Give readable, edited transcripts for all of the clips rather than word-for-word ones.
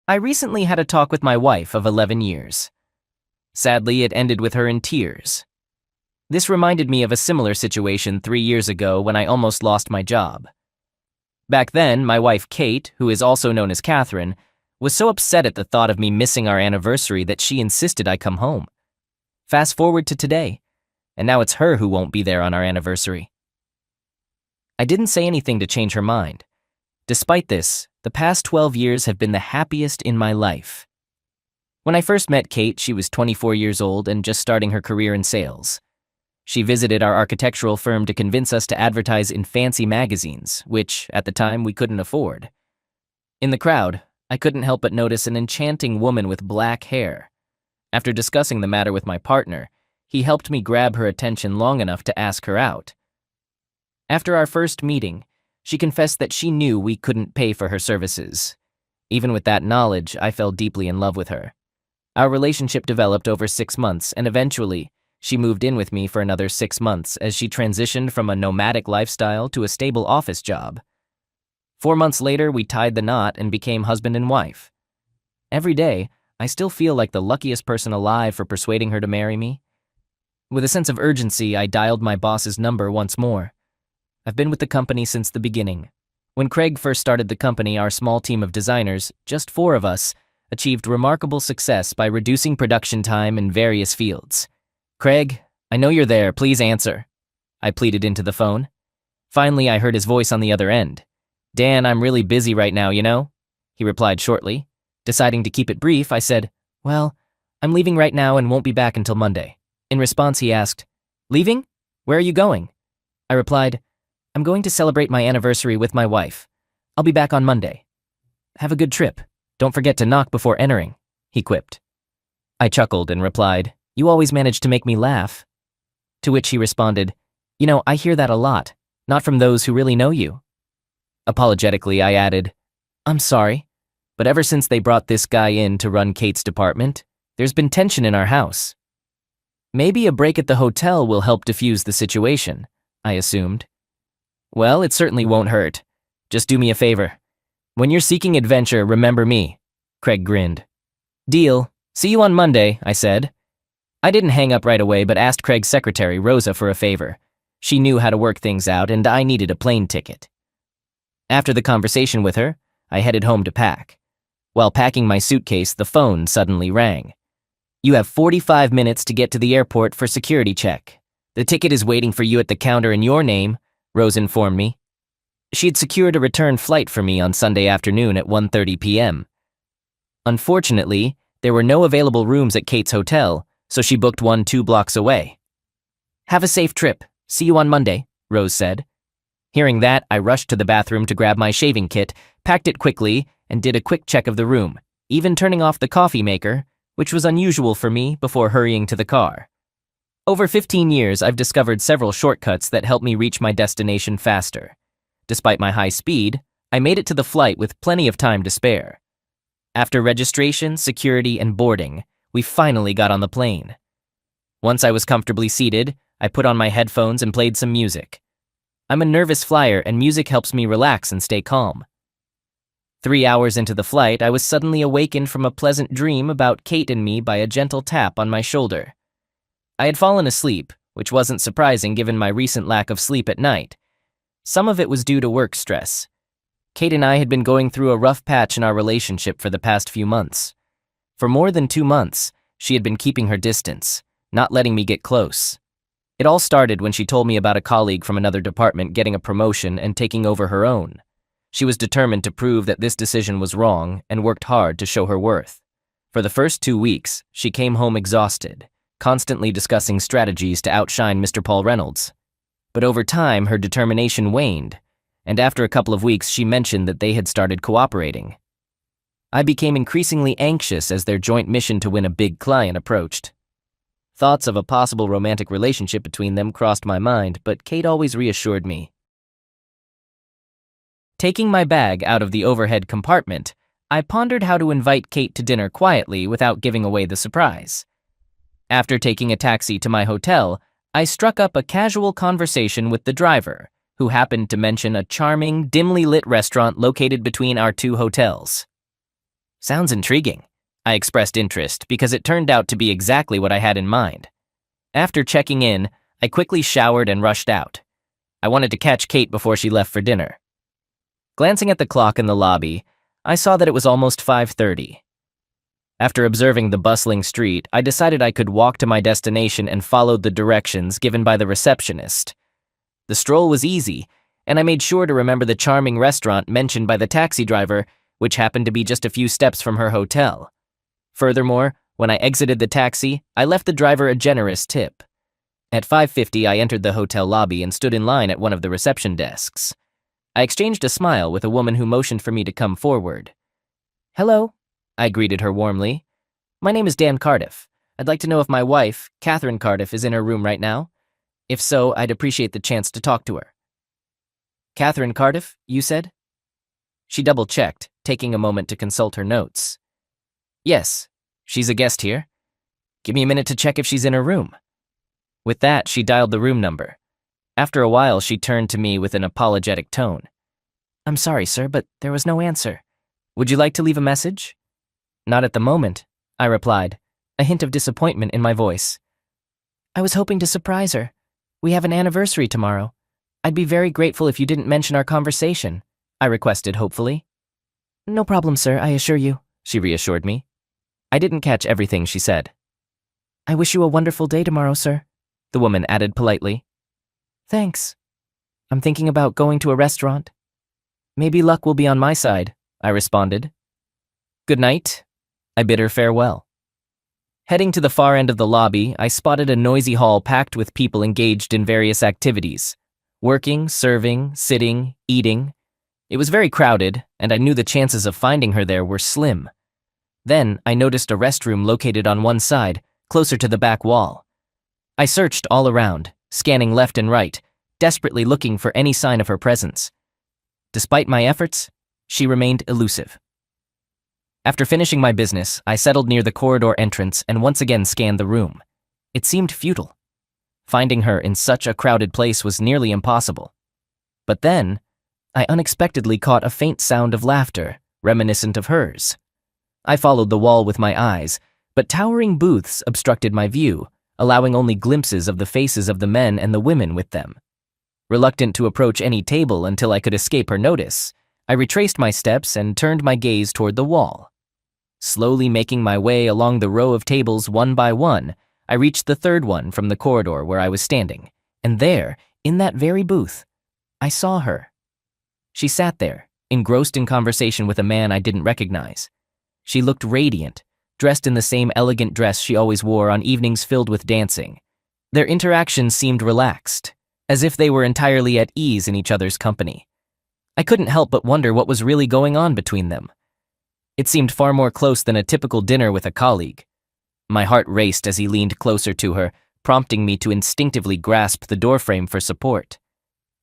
I recently had a talk with my wife of 11 years. Sadly, it ended with her in tears. This reminded me of a similar situation 3 years ago when I almost lost my job. Back then, my wife Kate, who is also known as Catherine, was so upset at the thought of me missing our anniversary that she insisted I come home. Fast forward to today, and now it's her who won't be there on our anniversary. I didn't say anything to change her mind. Despite this, the past 12 years have been the happiest in my life. When I first met Kate, she was 24 years old and just starting her career in sales. She visited our architectural firm to convince us to advertise in fancy magazines, which, at the time, we couldn't afford. In the crowd, I couldn't help but notice an enchanting woman with black hair. After discussing the matter with my partner, he helped me grab her attention long enough to ask her out. After our first meeting, she confessed that she knew we couldn't pay for her services. Even with that knowledge, I fell deeply in love with her. Our relationship developed over 6 months, and eventually, she moved in with me for another 6 months as she transitioned from a nomadic lifestyle to a stable office job. 4 months later, we tied the knot and became husband and wife. Every day, I still feel like the luckiest person alive for persuading her to marry me. With a sense of urgency, I dialed my boss's number once more. I've been with the company since the beginning. When Craig first started the company, our small team of designers, just 4 of us, achieved remarkable success by reducing production time in various fields. "Craig, I know you're there, please answer," I pleaded into the phone. Finally, I heard his voice on the other end. "Dan, I'm really busy right now, you know?" he replied shortly. Deciding to keep it brief, I said, "Well, I'm leaving right now and won't be back until Monday." In response, he asked, "Leaving? Where are you going?" I replied, "I'm going to celebrate my anniversary with my wife. I'll be back on Monday." "Have a good trip. Don't forget to knock before entering," he quipped. I chuckled and replied, "You always manage to make me laugh." To which he responded, "You know, I hear that a lot, not from those who really know you." Apologetically, I added, "I'm sorry, but ever since they brought this guy in to run Kate's department, there's been tension in our house." "Maybe a break at the hotel will help diffuse the situation," I assumed. "Well, it certainly won't hurt. Just do me a favor. When you're seeking adventure, remember me," Craig grinned. "Deal. See you on Monday," I said. I didn't hang up right away but asked Craig's secretary, Rosa, for a favor. She knew how to work things out and I needed a plane ticket. After the conversation with her, I headed home to pack. While packing my suitcase, the phone suddenly rang. "You have 45 minutes to get to the airport for security check. The ticket is waiting for you at the counter in your name," Rose informed me. She had secured a return flight for me on Sunday afternoon at 1:30 p.m. Unfortunately, there were no available rooms at Kate's hotel, so she booked one 2 blocks away. "Have a safe trip. See you on Monday," Rose said. Hearing that, I rushed to the bathroom to grab my shaving kit, packed it quickly, and did a quick check of the room, even turning off the coffee maker, which was unusual for me, before hurrying to the car. Over 15 years, I've discovered several shortcuts that help me reach my destination faster. Despite my high speed, I made it to the flight with plenty of time to spare. After registration, security, and boarding, we finally got on the plane. Once I was comfortably seated, I put on my headphones and played some music. I'm a nervous flyer, and music helps me relax and stay calm. 3 hours into the flight, I was suddenly awakened from a pleasant dream about Kate and me by a gentle tap on my shoulder. I had fallen asleep, which wasn't surprising given my recent lack of sleep at night. Some of it was due to work stress. Kate and I had been going through a rough patch in our relationship for the past few months. For more than 2 months, she had been keeping her distance, not letting me get close. It all started when she told me about a colleague from another department getting a promotion and taking over her own. She was determined to prove that this decision was wrong and worked hard to show her worth. For the first 2 weeks, she came home exhausted, constantly discussing strategies to outshine Mr. Paul Reynolds. But over time, her determination waned, and after a couple of weeks, she mentioned that they had started cooperating. I became increasingly anxious as their joint mission to win a big client approached. Thoughts of a possible romantic relationship between them crossed my mind, but Kate always reassured me. Taking my bag out of the overhead compartment, I pondered how to invite Kate to dinner quietly without giving away the surprise. After taking a taxi to my hotel, I struck up a casual conversation with the driver, who happened to mention a charming, dimly lit restaurant located between our 2 hotels. Sounds intriguing. I expressed interest because it turned out to be exactly what I had in mind. After checking in, I quickly showered and rushed out. I wanted to catch Kate before she left for dinner. Glancing at the clock in the lobby, I saw that it was almost 5:30. After observing the bustling street, I decided I could walk to my destination and followed the directions given by the receptionist. The stroll was easy, and I made sure to remember the charming restaurant mentioned by the taxi driver, which happened to be just a few steps from her hotel. Furthermore, when I exited the taxi, I left the driver a generous tip. At 5:50, I entered the hotel lobby and stood in line at one of the reception desks. I exchanged a smile with a woman who motioned for me to come forward. "Hello," I greeted her warmly. "My name is Dan Cardiff. I'd like to know if my wife, Catherine Cardiff, is in her room right now. If so, I'd appreciate the chance to talk to her." "Catherine Cardiff, you said?" She double-checked, taking a moment to consult her notes. "Yes, she's a guest here. Give me a minute to check if she's in her room." With that, she dialed the room number. After a while, she turned to me with an apologetic tone. "I'm sorry, sir, but there was no answer. Would you like to leave a message?" "Not at the moment," I replied, a hint of disappointment in my voice. "I was hoping to surprise her. We have an anniversary tomorrow. I'd be very grateful if you didn't mention our conversation," I requested hopefully. "No problem, sir, I assure you," she reassured me. I didn't catch everything she said. "I wish you a wonderful day tomorrow, sir," the woman added politely. "Thanks. I'm thinking about going to a restaurant. Maybe luck will be on my side," I responded. "Good night." I bid her farewell. Heading to the far end of the lobby, I spotted a noisy hall packed with people engaged in various activities. Working, serving, sitting, eating. It was very crowded, and I knew the chances of finding her there were slim. Then, I noticed a restroom located on one side, closer to the back wall. I searched all around, scanning left and right, desperately looking for any sign of her presence. Despite my efforts, she remained elusive. After finishing my business, I settled near the corridor entrance and once again scanned the room. It seemed futile. Finding her in such a crowded place was nearly impossible. But then, I unexpectedly caught a faint sound of laughter, reminiscent of hers. I followed the wall with my eyes, but towering booths obstructed my view, allowing only glimpses of the faces of the men and the women with them. Reluctant to approach any table until I could escape her notice, I retraced my steps and turned my gaze toward the wall. Slowly making my way along the row of tables one by one, I reached the third one from the corridor where I was standing, and there, in that very booth, I saw her. She sat there, engrossed in conversation with a man I didn't recognize. She looked radiant, dressed in the same elegant dress she always wore on evenings filled with dancing. Their interactions seemed relaxed, as if they were entirely at ease in each other's company. I couldn't help but wonder what was really going on between them. It seemed far more close than a typical dinner with a colleague. My heart raced as he leaned closer to her, prompting me to instinctively grasp the doorframe for support.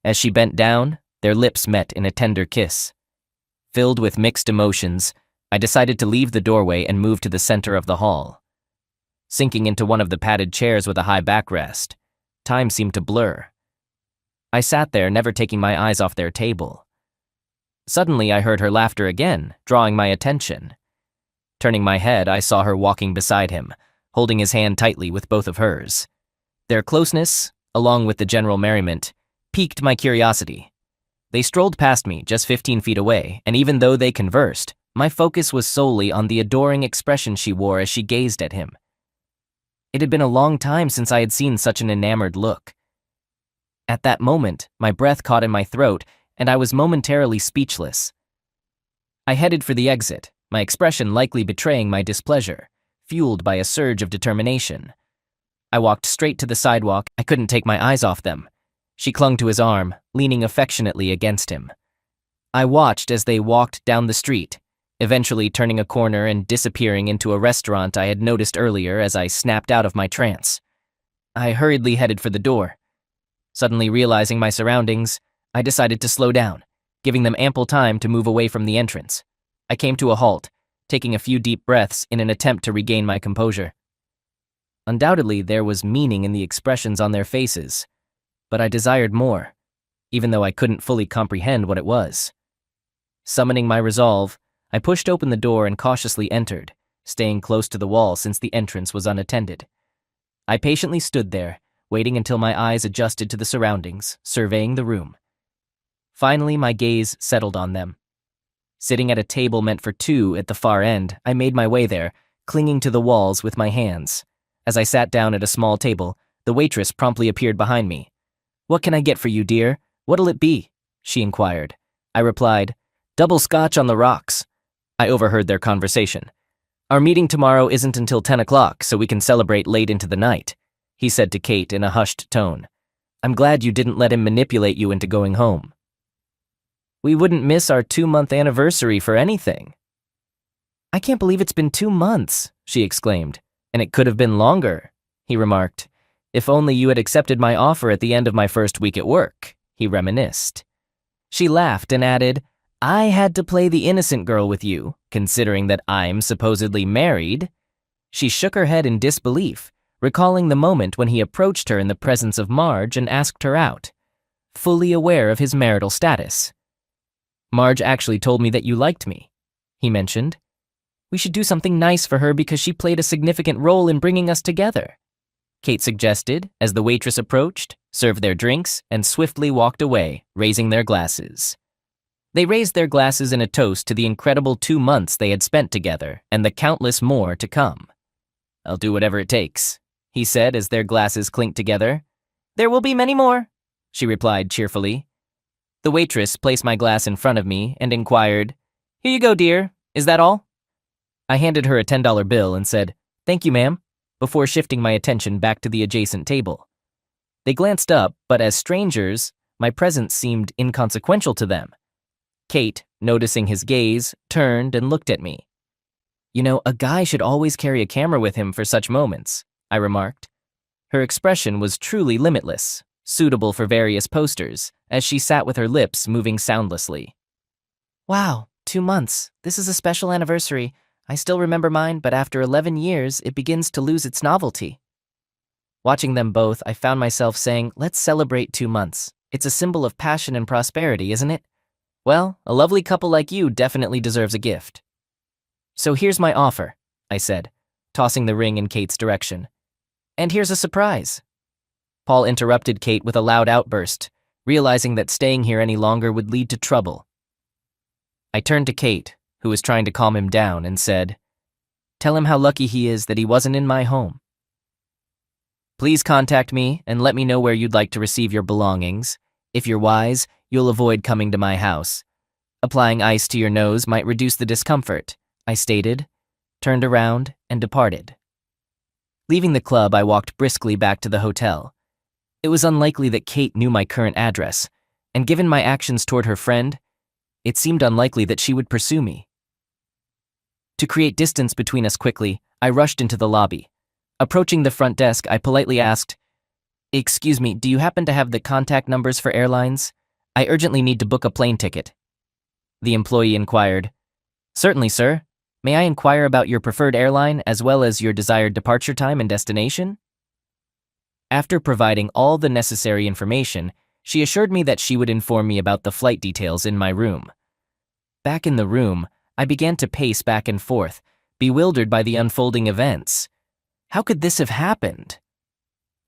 As she bent down, their lips met in a tender kiss. Filled with mixed emotions, I decided to leave the doorway and move to the center of the hall. Sinking into one of the padded chairs with a high backrest, time seemed to blur. I sat there, never taking my eyes off their table. Suddenly, I heard her laughter again, drawing my attention. Turning my head, I saw her walking beside him, holding his hand tightly with both of hers. Their closeness, along with the general merriment, piqued my curiosity. They strolled past me, just 15 feet away, and even though they conversed, my focus was solely on the adoring expression she wore as she gazed at him. It had been a long time since I had seen such an enamored look. At that moment, my breath caught in my throat, and I was momentarily speechless. I headed for the exit, my expression likely betraying my displeasure, fueled by a surge of determination. I walked straight to the sidewalk. I couldn't take my eyes off them. She clung to his arm, leaning affectionately against him. I watched as they walked down the street, eventually turning a corner and disappearing into a restaurant I had noticed earlier as I snapped out of my trance. I hurriedly headed for the door. Suddenly realizing my surroundings, I decided to slow down, giving them ample time to move away from the entrance. I came to a halt, taking a few deep breaths in an attempt to regain my composure. Undoubtedly, there was meaning in the expressions on their faces, but I desired more, even though I couldn't fully comprehend what it was. Summoning my resolve, I pushed open the door and cautiously entered, staying close to the wall since the entrance was unattended. I patiently stood there, waiting until my eyes adjusted to the surroundings, surveying the room. Finally, my gaze settled on them. Sitting at a table meant for two at the far end, I made my way there, clinging to the walls with my hands. As I sat down at a small table, the waitress promptly appeared behind me. "What can I get for you, dear? What'll it be?" she inquired. I replied, "Double scotch on the rocks." I overheard their conversation. "Our meeting tomorrow isn't until 10 o'clock, so we can celebrate late into the night," he said to Kate in a hushed tone. "I'm glad you didn't let him manipulate you into going home." "We wouldn't miss our 2-month anniversary for anything." "I can't believe it's been 2 months, she exclaimed. "And it could have been longer," he remarked. "If only you had accepted my offer at the end of my first week at work," he reminisced. She laughed and added, "I had to play the innocent girl with you, considering that I'm supposedly married." She shook her head in disbelief, recalling the moment when he approached her in the presence of Marge and asked her out, fully aware of his marital status. "Marge actually told me that you liked me," he mentioned. "We should do something nice for her because she played a significant role in bringing us together," Kate suggested as the waitress approached, served their drinks, and swiftly walked away, raising their glasses. They raised their glasses in a toast to the incredible 2 months they had spent together and the countless more to come. "I'll do whatever it takes," he said as their glasses clinked together. "There will be many more," she replied cheerfully. The waitress placed my glass in front of me and inquired, "Here you go, dear. Is that all?" I handed her a $10 bill and said, "Thank you, ma'am," before shifting my attention back to the adjacent table. They glanced up, but as strangers, my presence seemed inconsequential to them. Kate, noticing his gaze, turned and looked at me. "You know, a guy should always carry a camera with him for such moments," I remarked. Her expression was truly limitless, suitable for various posters, as she sat with her lips moving soundlessly. "Wow, 2 months. This is a special anniversary. I still remember mine, but after 11 years, it begins to lose its novelty." Watching them both, I found myself saying, "Let's celebrate 2 months. It's a symbol of passion and prosperity, isn't it? Well, a lovely couple like you definitely deserves a gift." "So here's my offer," I said, tossing the ring in Kate's direction. "And here's a surprise." Paul interrupted Kate with a loud outburst, realizing that staying here any longer would lead to trouble. I turned to Kate, who was trying to calm him down, and said, "Tell him how lucky he is that he wasn't in my home. Please contact me and let me know where you'd like to receive your belongings. If you're wise, you'll avoid coming to my house. Applying ice to your nose might reduce the discomfort," I stated, turned around, and departed. Leaving the club, I walked briskly back to the hotel. It was unlikely that Kate knew my current address, and given my actions toward her friend, it seemed unlikely that she would pursue me. To create distance between us quickly, I rushed into the lobby. Approaching the front desk, I politely asked, "Excuse me, do you happen to have the contact numbers for airlines? I urgently need to book a plane ticket." The employee inquired, "Certainly, sir. May I inquire about your preferred airline as well as your desired departure time and destination?" After providing all the necessary information, she assured me that she would inform me about the flight details in my room. Back in the room, I began to pace back and forth, bewildered by the unfolding events. How could this have happened?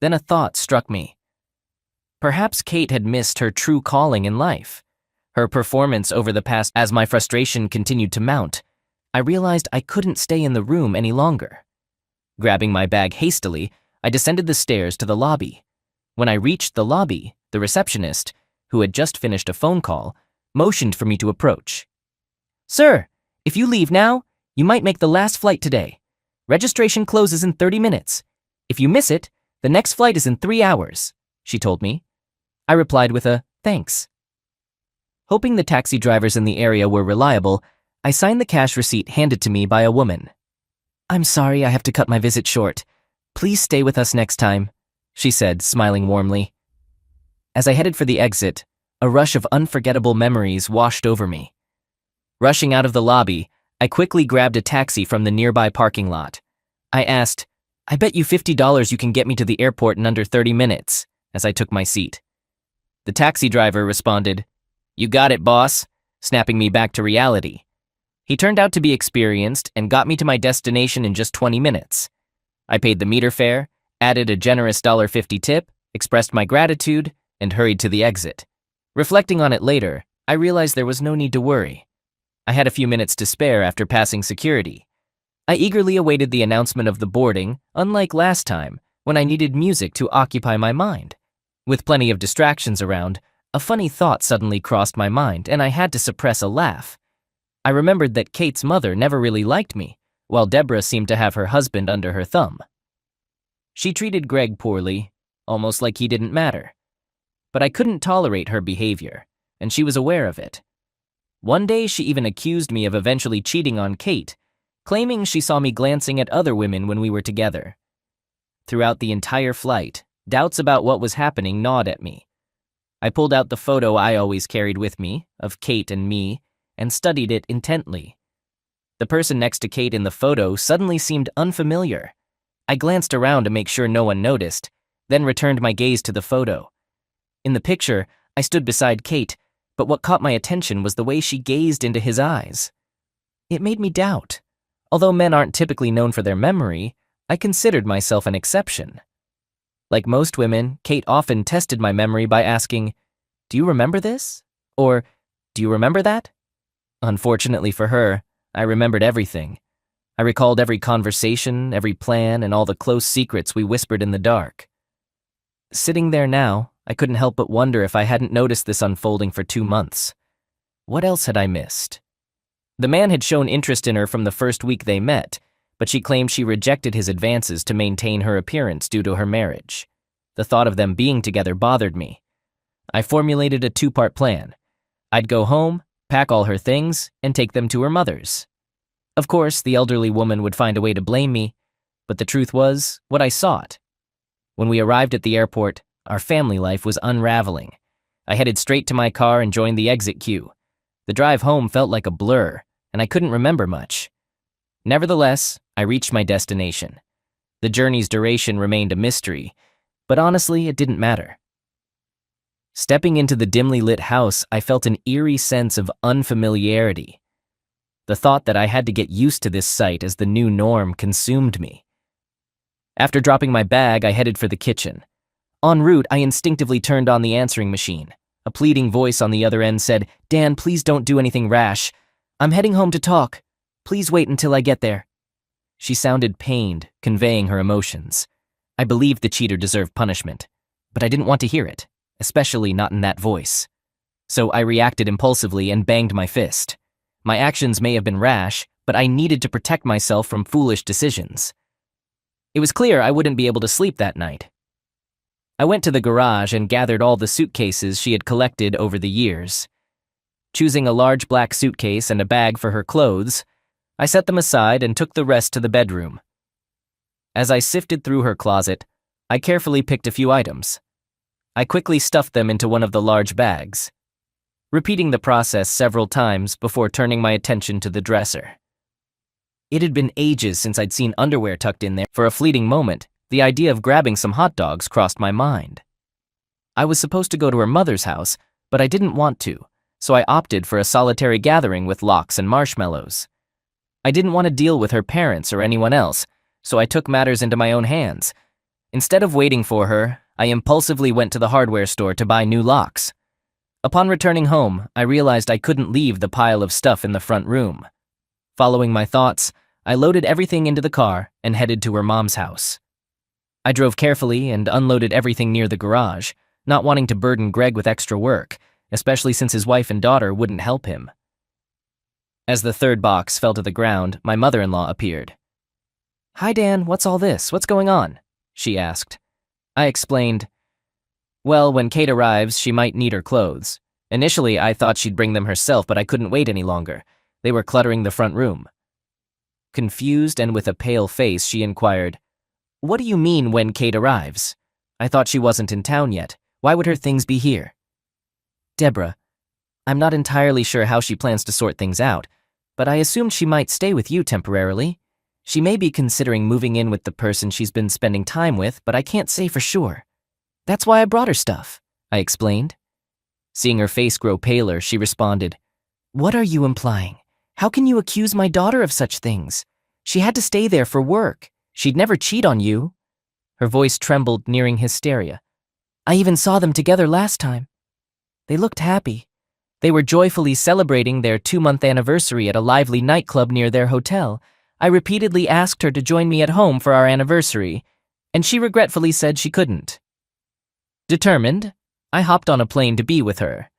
Then a thought struck me. Perhaps Kate had missed her true calling in life. Her performance over the past, as my frustration continued to mount, I realized I couldn't stay in the room any longer. Grabbing my bag hastily, I descended the stairs to the lobby. When I reached the lobby, the receptionist, who had just finished a phone call, motioned for me to approach. "Sir, if you leave now, you might make the last flight today. Registration closes in 30 minutes. If you miss it, the next flight is in 3 hours, she told me. I replied with a thanks. Hoping the taxi drivers in the area were reliable, I signed the cash receipt handed to me by a woman. "I'm sorry I have to cut my visit short. Please stay with us next time," she said, smiling warmly. As I headed for the exit, a rush of unforgettable memories washed over me. Rushing out of the lobby, I quickly grabbed a taxi from the nearby parking lot. I asked, "I bet you $50 you can get me to the airport in under 30 minutes, as I took my seat. The taxi driver responded, "You got it, boss," snapping me back to reality. He turned out to be experienced and got me to my destination in just 20 minutes. I paid the meter fare, added a generous $1.50 tip, expressed my gratitude, and hurried to the exit. Reflecting on it later, I realized there was no need to worry. I had a few minutes to spare after passing security. I eagerly awaited the announcement of the boarding, unlike last time, when I needed music to occupy my mind. With plenty of distractions around, a funny thought suddenly crossed my mind, and I had to suppress a laugh. I remembered that Kate's mother never really liked me, while Deborah seemed to have her husband under her thumb. She treated Greg poorly, almost like he didn't matter. But I couldn't tolerate her behavior, and she was aware of it. One day she even accused me of eventually cheating on Kate, claiming she saw me glancing at other women when we were together. Throughout the entire flight, doubts about what was happening gnawed at me. I pulled out the photo I always carried with me, of Kate and me, and studied it intently. The person next to Kate in the photo suddenly seemed unfamiliar. I glanced around to make sure no one noticed, then returned my gaze to the photo. In the picture, I stood beside Kate, but what caught my attention was the way she gazed into his eyes. It made me doubt. Although men aren't typically known for their memory, I considered myself an exception. Like most women, Kate often tested my memory by asking, "Do you remember this?" Or, "Do you remember that?" Unfortunately for her, I remembered everything. I recalled every conversation, every plan, and all the close secrets we whispered in the dark. Sitting there now, I couldn't help but wonder if I hadn't noticed this unfolding for 2 months. What else had I missed? The man had shown interest in her from the first week they met, but she claimed she rejected his advances to maintain her appearance due to her marriage. The thought of them being together bothered me. I formulated a 2-part plan. I'd go home, pack all her things, and take them to her mother's. Of course, the elderly woman would find a way to blame me, but the truth was what I sought. When we arrived at the airport, our family life was unraveling. I headed straight to my car and joined the exit queue. The drive home felt like a blur, and I couldn't remember much. Nevertheless, I reached my destination. The journey's duration remained a mystery, but honestly, it didn't matter. Stepping into the dimly lit house, I felt an eerie sense of unfamiliarity. The thought that I had to get used to this sight as the new norm consumed me. After dropping my bag, I headed for the kitchen. En route, I instinctively turned on the answering machine. A pleading voice on the other end said, "Dan, please don't do anything rash. I'm heading home to talk. Please wait until I get there." She sounded pained, conveying her emotions. I believed the cheater deserved punishment, but I didn't want to hear it, especially not in that voice. So I reacted impulsively and banged my fist. My actions may have been rash, but I needed to protect myself from foolish decisions. It was clear I wouldn't be able to sleep that night. I went to the garage and gathered all the suitcases she had collected over the years. Choosing a large black suitcase and a bag for her clothes, I set them aside and took the rest to the bedroom. As I sifted through her closet, I carefully picked a few items. I quickly stuffed them into one of the large bags, repeating the process several times before turning my attention to the dresser. It had been ages since I'd seen underwear tucked in there. For a fleeting moment, the idea of grabbing some hot dogs crossed my mind. I was supposed to go to her mother's house, but I didn't want to, so I opted for a solitary gathering with lox and marshmallows. I didn't want to deal with her parents or anyone else, so I took matters into my own hands. Instead of waiting for her, I impulsively went to the hardware store to buy new locks. Upon returning home, I realized I couldn't leave the pile of stuff in the front room. Following my thoughts, I loaded everything into the car and headed to her mom's house. I drove carefully and unloaded everything near the garage, not wanting to burden Greg with extra work, especially since his wife and daughter wouldn't help him. As the third box fell to the ground, my mother-in-law appeared. "Hi, Dan, what's all this? What's going on?" she asked. I explained, "Well, when Kate arrives, she might need her clothes. Initially, I thought she'd bring them herself, but I couldn't wait any longer. They were cluttering the front room." Confused and with a pale face, she inquired, "What do you mean when Kate arrives? I thought she wasn't in town yet. Why would her things be here?" "Deborah, I'm not entirely sure how she plans to sort things out, but I assumed she might stay with you temporarily. She may be considering moving in with the person she's been spending time with, but I can't say for sure. That's why I brought her stuff," I explained. Seeing her face grow paler, she responded, "What are you implying? How can you accuse my daughter of such things? She had to stay there for work. She'd never cheat on you." Her voice trembled, nearing hysteria. "I even saw them together last time. They looked happy. They were joyfully celebrating their 2-month anniversary at a lively nightclub near their hotel. I repeatedly asked her to join me at home for our anniversary, and she regretfully said she couldn't." Determined, I hopped on a plane to be with her.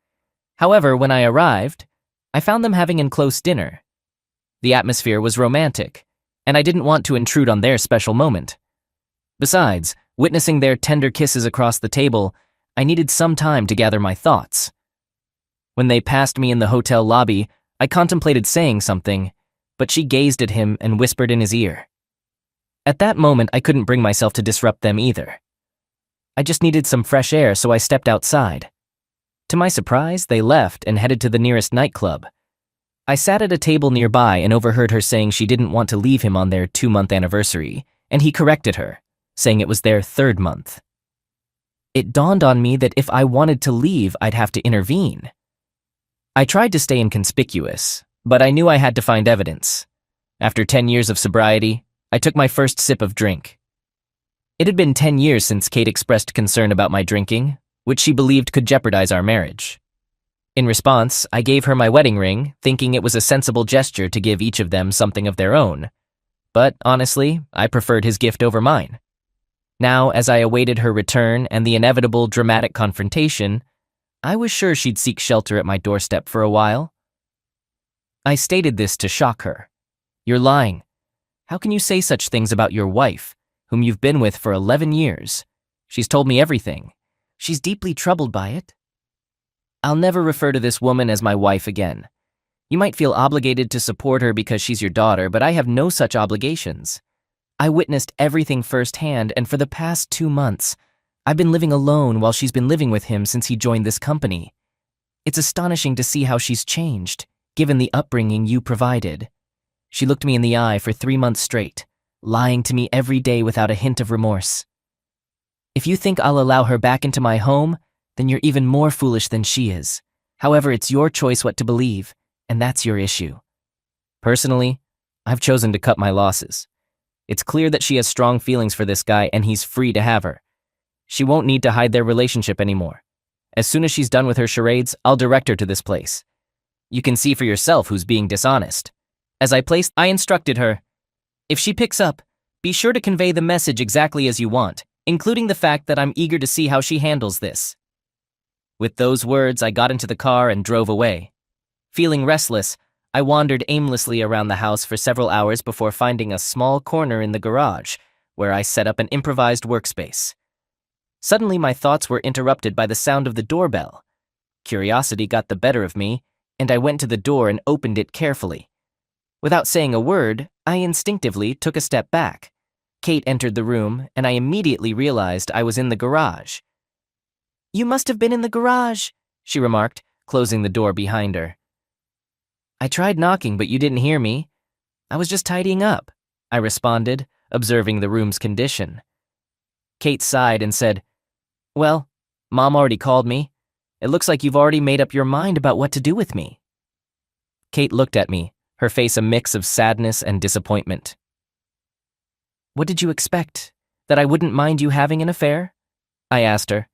However, when I arrived, I found them having a close dinner. The atmosphere was romantic, and I didn't want to intrude on their special moment. Besides, witnessing their tender kisses across the table, I needed some time to gather my thoughts. When they passed me in the hotel lobby, I contemplated saying something, but she gazed at him and whispered in his ear. At that moment, I couldn't bring myself to disrupt them either. I just needed some fresh air, so I stepped outside. To my surprise, they left and headed to the nearest nightclub. I sat at a table nearby and overheard her saying she didn't want to leave him on their 2-month anniversary, and he corrected her, saying it was their 3rd month. It dawned on me that if I wanted to leave, I'd have to intervene. I tried to stay inconspicuous, but I knew I had to find evidence. After 10 years of sobriety, I took my first sip of drink. It had been 10 years since Kate expressed concern about my drinking, which she believed could jeopardize our marriage. In response, I gave her my wedding ring, thinking it was a sensible gesture to give each of them something of their own. But honestly, I preferred his gift over mine. Now, as I awaited her return and the inevitable dramatic confrontation, I was sure she'd seek shelter at my doorstep for a while. I stated this to shock her. "You're lying. How can you say such things about your wife, whom you've been with for 11 years? She's told me everything. She's deeply troubled by it. I'll never refer to this woman as my wife again. You might feel obligated to support her because she's your daughter, but I have no such obligations. I witnessed everything firsthand, and for the past 2 months, I've been living alone while she's been living with him since he joined this company. It's astonishing to see how she's changed, given the upbringing you provided. She looked me in the eye for 3 months straight, lying to me every day without a hint of remorse. If you think I'll allow her back into my home, then you're even more foolish than she is. However, it's your choice what to believe, and that's your issue. Personally, I've chosen to cut my losses. It's clear that she has strong feelings for this guy, and he's free to have her. She won't need to hide their relationship anymore. As soon as she's done with her charades, I'll direct her to this place. You can see for yourself who's being dishonest. As I instructed her, if she picks up, be sure to convey the message exactly as you want, including the fact that I'm eager to see how she handles this." With those words, I got into the car and drove away. Feeling restless, I wandered aimlessly around the house for several hours before finding a small corner in the garage, where I set up an improvised workspace. Suddenly, my thoughts were interrupted by the sound of the doorbell. Curiosity got the better of me, and I went to the door and opened it carefully. Without saying a word, I instinctively took a step back. Kate entered the room, and I immediately realized I was in the garage. "You must have been in the garage," she remarked, closing the door behind her. "I tried knocking, but you didn't hear me. I was just tidying up," I responded, observing the room's condition. Kate sighed and said, "Well, Mom already called me. It looks like you've already made up your mind about what to do with me." Kate looked at me, her face a mix of sadness and disappointment. "What did you expect? That I wouldn't mind you having an affair?" I asked her.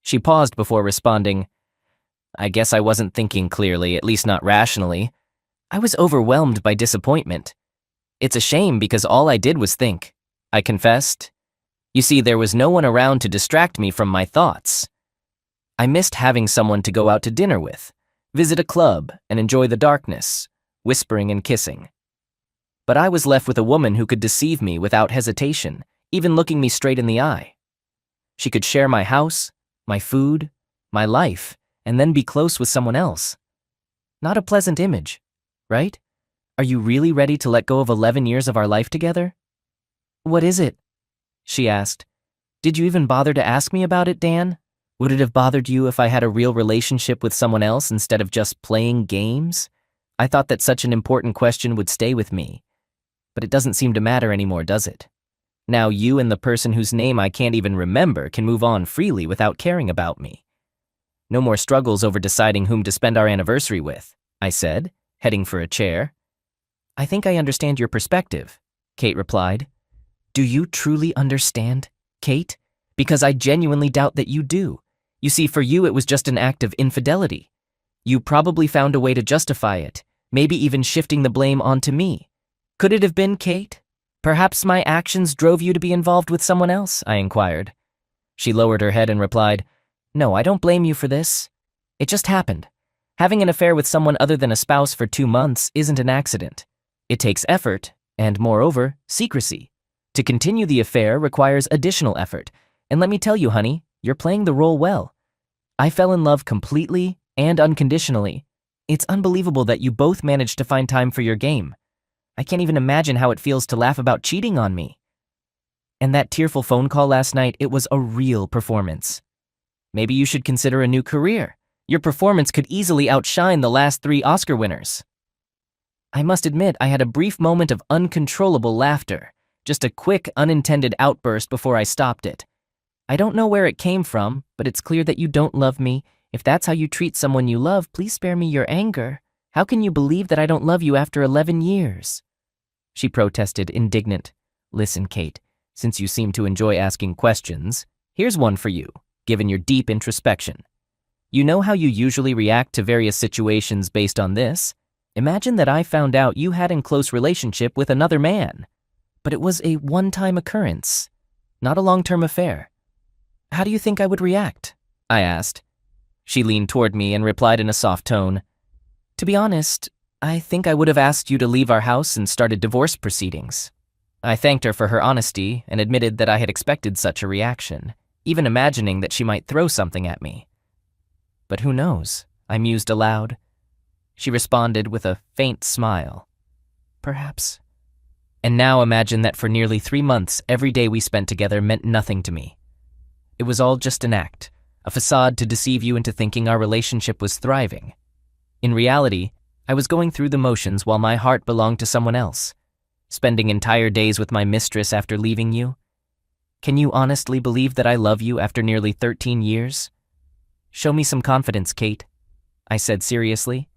She paused before responding, "I guess I wasn't thinking clearly, at least not rationally. I was overwhelmed by disappointment. It's a shame because all I did was think," I confessed. "You see, there was no one around to distract me from my thoughts. I missed having someone to go out to dinner with, visit a club, and enjoy the darkness, whispering and kissing. But I was left with a woman who could deceive me without hesitation, even looking me straight in the eye. She could share my house, my food, my life, and then be close with someone else. Not a pleasant image, right? Are you really ready to let go of 11 years of our life together?" "What is it?" she asked. "Did you even bother to ask me about it, Dan? Would it have bothered you if I had a real relationship with someone else instead of just playing games? I thought that such an important question would stay with me. But it doesn't seem to matter anymore, does it? Now you and the person whose name I can't even remember can move on freely without caring about me. No more struggles over deciding whom to spend our anniversary with," I said, heading for a chair. "I think I understand your perspective," Kate replied. "Do you truly understand, Kate? Because I genuinely doubt that you do. You see, for you it was just an act of infidelity. You probably found a way to justify it, maybe even shifting the blame onto me. Could it have been, Kate? Perhaps my actions drove you to be involved with someone else?" I inquired. She lowered her head and replied, "No, I don't blame you for this. It just happened. Having an affair with someone other than a spouse for 2 months isn't an accident. It takes effort, and moreover, secrecy. To continue the affair requires additional effort, and let me tell you, honey, you're playing the role well. I fell in love completely and unconditionally. It's unbelievable that you both managed to find time for your game. I can't even imagine how it feels to laugh about cheating on me. And that tearful phone call last night, it was a real performance. Maybe you should consider a new career. Your performance could easily outshine the last 3 Oscar winners." I must admit I had a brief moment of uncontrollable laughter, just a quick, unintended outburst before I stopped it. "I don't know where it came from, but it's clear that you don't love me. If that's how you treat someone you love, please spare me your anger. How can you believe that I don't love you after 11 years? She protested, indignant. "Listen, Kate, since you seem to enjoy asking questions, here's one for you, given your deep introspection. You know how you usually react to various situations based on this? Imagine that I found out you had a close relationship with another man, but it was a one-time occurrence, not a long-term affair. How do you think I would react?" I asked. She leaned toward me and replied in a soft tone, "To be honest, I think I would have asked you to leave our house and started divorce proceedings." I thanked her for her honesty and admitted that I had expected such a reaction, even imagining that she might throw something at me. "But who knows?" I mused aloud. She responded with a faint smile. "Perhaps." And now imagine that for nearly 3 months, every day we spent together meant nothing to me. It was all just an act, a facade to deceive you into thinking our relationship was thriving. In reality, I was going through the motions while my heart belonged to someone else, spending entire days with my mistress after leaving you. Can you honestly believe that I love you after nearly 13 years? Show me some confidence, Kate, I said seriously.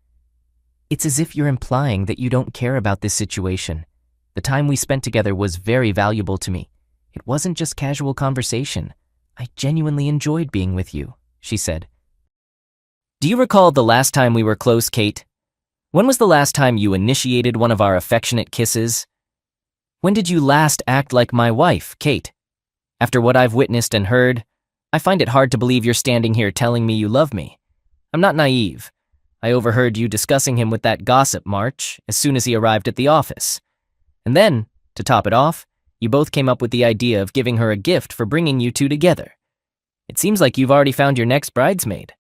It's as if you're implying that you don't care about this situation. The time we spent together was very valuable to me. It wasn't just casual conversation. I genuinely enjoyed being with you, she said. Do you recall the last time we were close, Kate? When was the last time you initiated one of our affectionate kisses? When did you last act like my wife, Kate? After what I've witnessed and heard, I find it hard to believe you're standing here telling me you love me. I'm not naive. I overheard you discussing him with that gossip March as soon as he arrived at the office. And then, to top it off, you both came up with the idea of giving her a gift for bringing you two together. It seems like you've already found your next bridesmaid.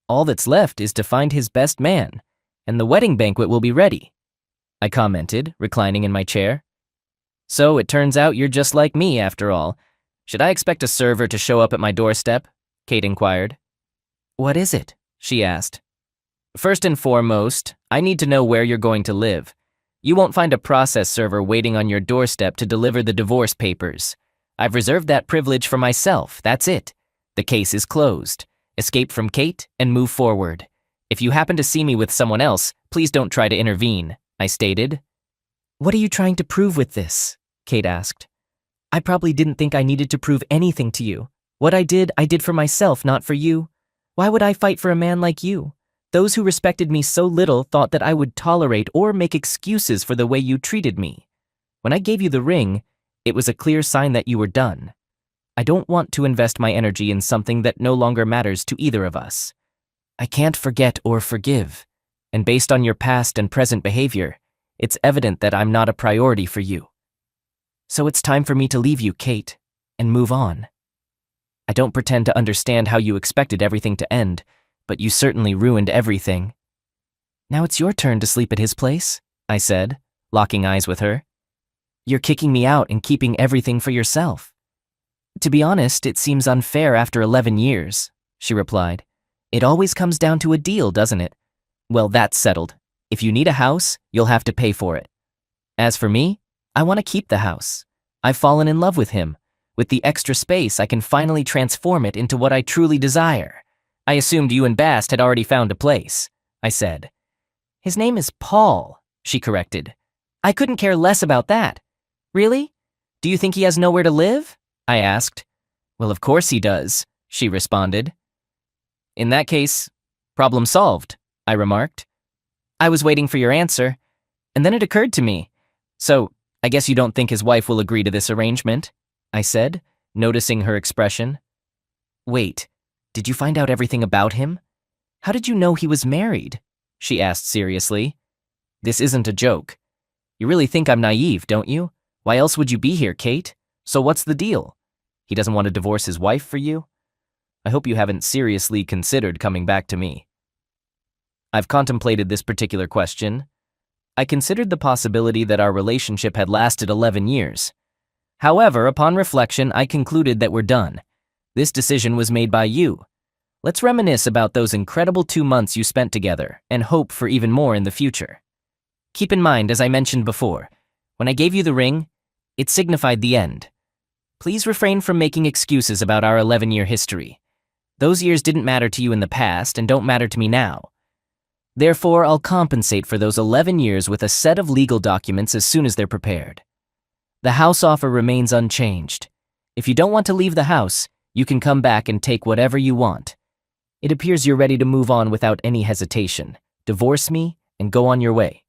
All that's left is to find his best man, and the wedding banquet will be ready, I commented, reclining in my chair. So it turns out you're just like me, after all. Should I expect a server to show up at my doorstep? Kate inquired. What is it? She asked. First and foremost, I need to know where you're going to live. You won't find a process server waiting on your doorstep to deliver the divorce papers. I've reserved that privilege for myself, that's it. The case is closed. Escape from Kate and move forward. If you happen to see me with someone else, please don't try to intervene, I stated. What are you trying to prove with this? Kate asked. I probably didn't think I needed to prove anything to you. What I did for myself, not for you. Why would I fight for a man like you? Those who respected me so little thought that I would tolerate or make excuses for the way you treated me. When I gave you the ring, it was a clear sign that you were done. I don't want to invest my energy in something that no longer matters to either of us. I can't forget or forgive, and based on your past and present behavior, it's evident that I'm not a priority for you. So it's time for me to leave you, Kate, and move on. I don't pretend to understand how you expected everything to end, but you certainly ruined everything. Now it's your turn to sleep at his place, I said, locking eyes with her. You're kicking me out and keeping everything for yourself. To be honest, it seems unfair after 11 years, she replied. It always comes down to a deal, doesn't it? Well, that's settled. If you need a house, you'll have to pay for it. As for me, I want to keep the house. I've fallen in love with him. With the extra space, I can finally transform it into what I truly desire. I assumed you and Bast had already found a place, I said. His name is Paul, she corrected. I couldn't care less about that. Really? Do you think he has nowhere to live? I asked. Well, of course he does, she responded. In that case, problem solved, I remarked. I was waiting for your answer, and then it occurred to me. So, I guess you don't think his wife will agree to this arrangement, I said, noticing her expression. Wait, did you find out everything about him? How did you know he was married? She asked seriously. This isn't a joke. You really think I'm naive, don't you? Why else would you be here, Kate? So what's the deal? He doesn't want to divorce his wife for you? I hope you haven't seriously considered coming back to me. I've contemplated this particular question. I considered the possibility that our relationship had lasted 11 years. However, upon reflection, I concluded that we're done. This decision was made by you. Let's reminisce about those incredible 2 months you spent together and hope for even more in the future. Keep in mind, as I mentioned before, when I gave you the ring, it signified the end. Please refrain from making excuses about our 11-year history. Those years didn't matter to you in the past and don't matter to me now. Therefore, I'll compensate for those 11 years with a set of legal documents as soon as they're prepared. The house offer remains unchanged. If you don't want to leave the house, you can come back and take whatever you want. It appears you're ready to move on without any hesitation. Divorce me and go on your way.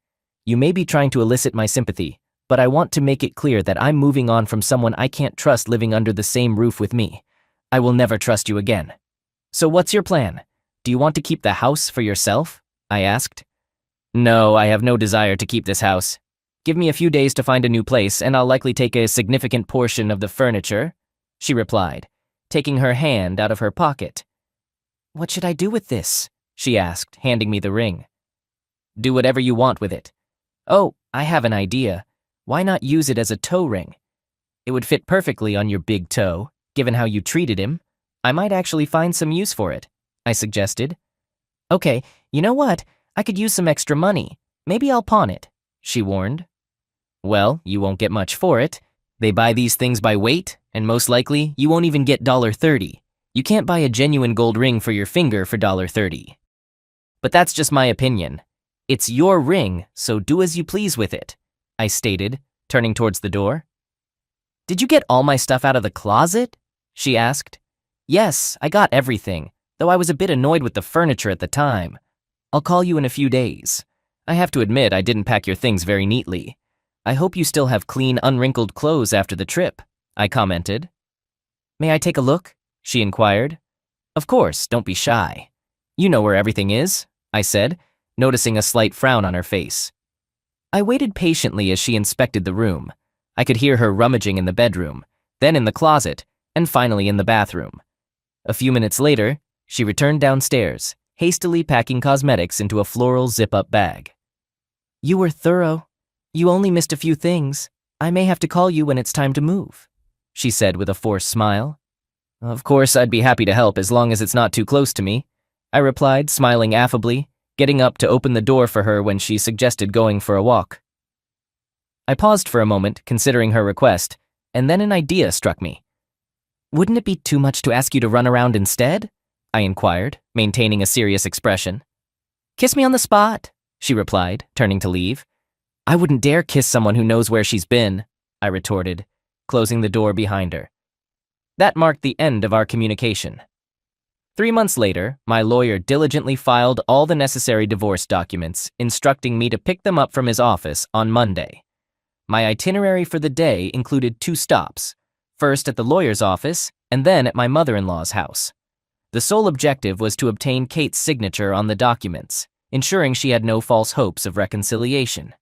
You may be trying to elicit my sympathy, but I want to make it clear that I'm moving on from someone I can't trust living under the same roof with me. I will never trust you again. So what's your plan? Do you want to keep the house for yourself? I asked. No, I have no desire to keep this house. Give me a few days to find a new place, and I'll likely take a significant portion of the furniture, she replied, taking her hand out of her pocket. What should I do with this? She asked, handing me the ring. Do whatever you want with it. Oh, I have an idea. Why not use it as a toe ring? It would fit perfectly on your big toe, given how you treated him. I might actually find some use for it, I suggested. Okay, you know what? I could use some extra money. Maybe I'll pawn it, she warned. Well, you won't get much for it. They buy these things by weight, and most likely, you won't even get $30. You can't buy a genuine gold ring for your finger for $30. But that's just my opinion. It's your ring, so do as you please with it, I stated, turning towards the door. Did you get all my stuff out of the closet? She asked. Yes, I got everything, though I was a bit annoyed with the furniture at the time. I'll call you in a few days. I have to admit I didn't pack your things very neatly. I hope you still have clean, unwrinkled clothes after the trip, I commented. May I take a look? She inquired. Of course, don't be shy. You know where everything is, I said, noticing a slight frown on her face. I waited patiently as she inspected the room. I could hear her rummaging in the bedroom, then in the closet, and finally in the bathroom. A few minutes later, she returned downstairs, hastily packing cosmetics into a floral zip-up bag. You were thorough. You only missed a few things. I may have to call you when it's time to move, she said with a forced smile. Of course, I'd be happy to help as long as it's not too close to me, I replied, smiling affably, getting up to open the door for her when she suggested going for a walk. I paused for a moment, considering her request, and then an idea struck me. Wouldn't it be too much to ask you to run around instead? I inquired, maintaining a serious expression. Kiss me on the spot, she replied, turning to leave. I wouldn't dare kiss someone who knows where she's been, I retorted, closing the door behind her. That marked the end of our communication. 3 months later, my lawyer diligently filed all the necessary divorce documents, instructing me to pick them up from his office on Monday. My itinerary for the day included 2 stops, first at the lawyer's office and then at my mother-in-law's house. The sole objective was to obtain Kate's signature on the documents, ensuring she had no false hopes of reconciliation.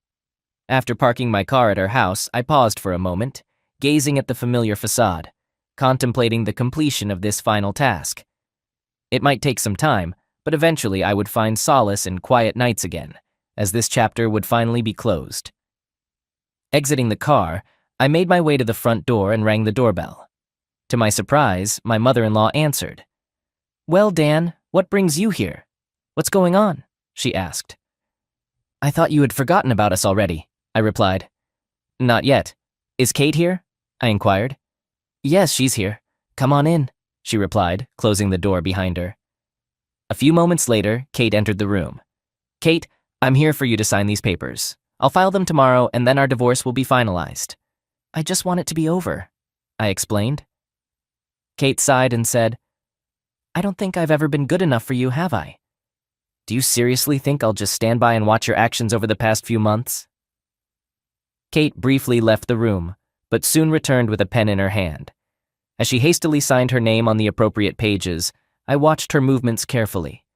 After parking my car at her house, I paused for a moment, gazing at the familiar facade, contemplating the completion of this final task. It might take some time, but eventually I would find solace in quiet nights again, as this chapter would finally be closed. Exiting the car, I made my way to the front door and rang the doorbell. To my surprise, my mother-in-law answered. Well, Dan, what brings you here? What's going on? She asked. I thought you had forgotten about us already, I replied. Not yet. Is Kate here? I inquired. Yes, she's here. Come on in, she replied, closing the door behind her. A few moments later, Kate entered the room. Kate, I'm here for you to sign these papers. I'll file them tomorrow and then our divorce will be finalized. I just want it to be over, I explained. Kate sighed and said, I don't think I've ever been good enough for you, have I? Do you seriously think I'll just stand by and watch your actions over the past few months? Kate briefly left the room, but soon returned with a pen in her hand. As she hastily signed her name on the appropriate pages, I watched her movements carefully.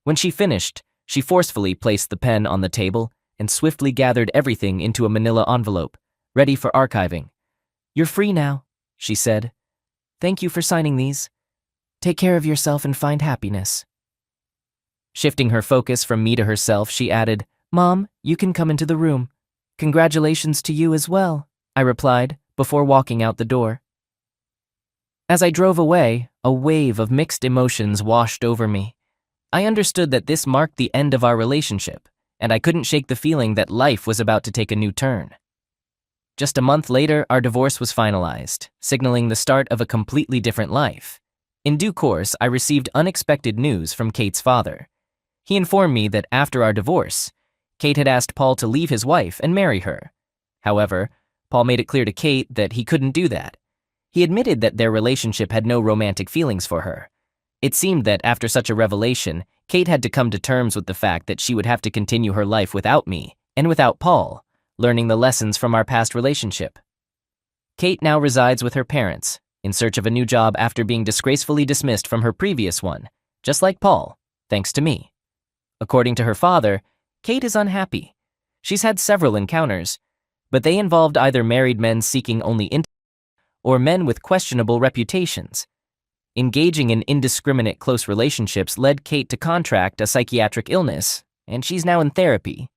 When she finished, she forcefully placed the pen on the table and swiftly gathered everything into a manila envelope, ready for archiving. You're free now, she said. Thank you for signing these. Take care of yourself and find happiness. Shifting her focus from me to herself, she added, Mom, you can come into the room. Congratulations to you as well, I replied, before walking out the door. As I drove away, a wave of mixed emotions washed over me. I understood that this marked the end of our relationship, and I couldn't shake the feeling that life was about to take a new turn. Just a month later, our divorce was finalized, signaling the start of a completely different life. In due course, I received unexpected news from Kate's father. He informed me that after our divorce, Kate had asked Paul to leave his wife and marry her. However, Paul made it clear to Kate that he couldn't do that. He admitted that their relationship had no romantic feelings for her. It seemed that after such a revelation, Kate had to come to terms with the fact that she would have to continue her life without me and without Paul, learning the lessons from our past relationship. Kate now resides with her parents, in search of a new job after being disgracefully dismissed from her previous one, just like Paul, thanks to me. According to her father, Kate is unhappy. She's had several encounters, but they involved either married men seeking only intimacy or men with questionable reputations. Engaging in indiscriminate close relationships led Kate to contract a psychiatric illness, and she's now in therapy,